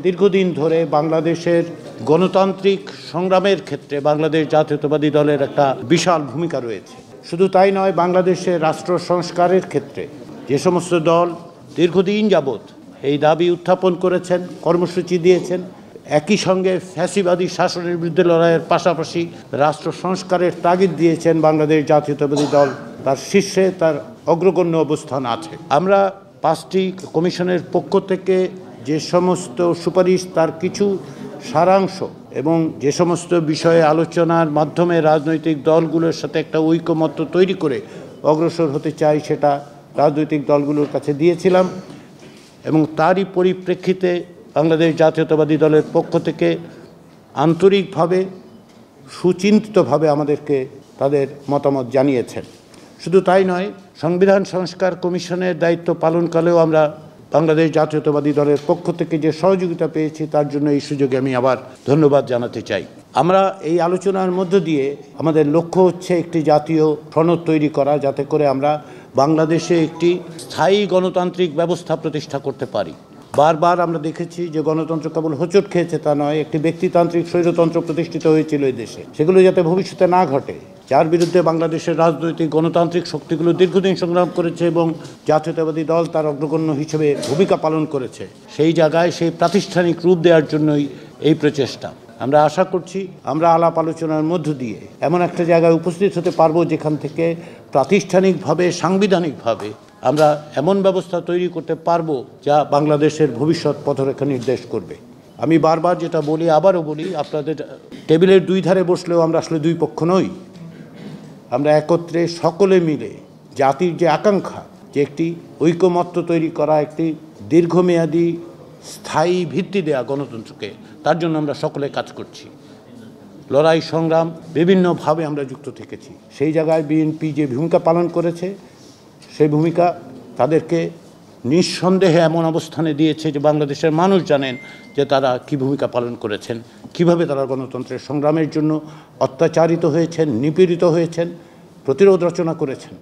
দীর্ঘদিন ধরে বাংলাদেশের গণতান্ত্রিক সংগ্রামের ক্ষেত্রে বাংলাদেশ জাতীয়তাবাদী দলের একটা বিশাল ভূমিকা রয়েছে। শুধু তাই নয়, বাংলাদেশের রাষ্ট্র সংস্কারের ক্ষেত্রে যে সমস্ত দল দীর্ঘদিন যাবৎ এই দাবি উত্থাপন করেছেন, কর্মসূচি দিয়েছেন, একই সঙ্গে ফ্যাসিবাদী শাসনের বিরুদ্ধে লড়াইয়ের পাশাপাশি রাষ্ট্র সংস্কারের তাগিদ দিয়েছেন, বাংলাদেশ জাতীয়তাবাদী দল তার শীর্ষে, তার অগ্রগণ্য অবস্থান আছে। আমরা 5টি কমিশনের পক্ষ থেকে যে সমস্ত সুপারিশ, তার কিছু সারাংশ এবং যে সমস্ত বিষয়ে আলোচনার মাধ্যমে রাজনৈতিক দলগুলোর সাথে একটা ঐকমত্য তৈরি করে অগ্রসর হতে চাই, সেটা রাজনৈতিক দলগুলোর কাছে দিয়েছিলাম এবং তারই পরিপ্রেক্ষিতে বাংলাদেশ জাতীয়তাবাদী দলের পক্ষ থেকে আন্তরিকভাবে সুচিন্তিতভাবে আমাদেরকে তাদের মতামত জানিয়েছেন। শুধু তাই নয়, সংবিধান সংস্কার কমিশনের দায়িত্ব পালনকালেও আমরা বাংলাদেশ জাতীয়তাবাদী দলের পক্ষ থেকে যে সহযোগিতা পেয়েছি, তার জন্য এই সুযোগে আমি আবার ধন্যবাদ জানাতে চাই। আমরা এই আলোচনার মধ্য দিয়ে আমাদের লক্ষ্য হচ্ছে একটি জাতীয় সনদ তৈরি করা, যাতে করে আমরা বাংলাদেশে একটি স্থায়ী গণতান্ত্রিক ব্যবস্থা প্রতিষ্ঠা করতে পারি। বারবার আমরা দেখেছি যে গণতন্ত্র কেবল হোঁচট খেয়েছে তা নয়, একটি ব্যক্তিতান্ত্রিক স্বৈরতন্ত্র প্রতিষ্ঠিত হয়েছিল এই দেশে। সেগুলো যাতে ভবিষ্যতে না ঘটে, যার বিরুদ্ধে বাংলাদেশের রাজনৈতিক গণতান্ত্রিক শক্তিগুলো দীর্ঘদিন সংগ্রাম করেছে এবং জাতীয়তাবাদী দল তার অগ্রগণ্য হিসেবে ভূমিকা পালন করেছে, সেই জায়গায় সেই প্রাতিষ্ঠানিক রূপ দেওয়ার জন্যই এই প্রচেষ্টা। আমরা আশা করছি আমরা আলাপ আলোচনার মধ্য দিয়ে এমন একটা জায়গায় উপস্থিত হতে পারবো, যেখান থেকে প্রাতিষ্ঠানিকভাবে, সাংবিধানিকভাবে আমরা এমন ব্যবস্থা তৈরি করতে পারবো যা বাংলাদেশের ভবিষ্যৎ পথরেখা নির্দেশ করবে। আমি বারবার যেটা বলি, আবারও বলি, আপনাদের টেবিলের দুই ধারে বসলেও আমরা আসলে দুই পক্ষ নই। আমরা একত্রে সকলে মিলে জাতির যে আকাঙ্ক্ষা, যে একটি ঐকমত্য তৈরি করা, একটি দীর্ঘমেয়াদী স্থায়ী ভিত্তি দেয়া গণতন্ত্রকে, তার জন্য আমরা সকলে কাজ করছি। লড়াই সংগ্রাম বিভিন্নভাবে আমরা যুক্ত থেকেছি। সেই জায়গায় বিএনপি যে ভূমিকা পালন করেছে, সেই ভূমিকা তাদেরকে নিঃসন্দেহে এমন অবস্থানে দিয়েছে যে বাংলাদেশের মানুষ জানেন যে তারা কী ভূমিকা পালন করেছেন, কিভাবে তারা গণতন্ত্রের সংগ্রামের জন্য অত্যাচারিত হয়েছেন, নিপীড়িত হয়েছেন, প্রতিরোধ রচনা করেছেন।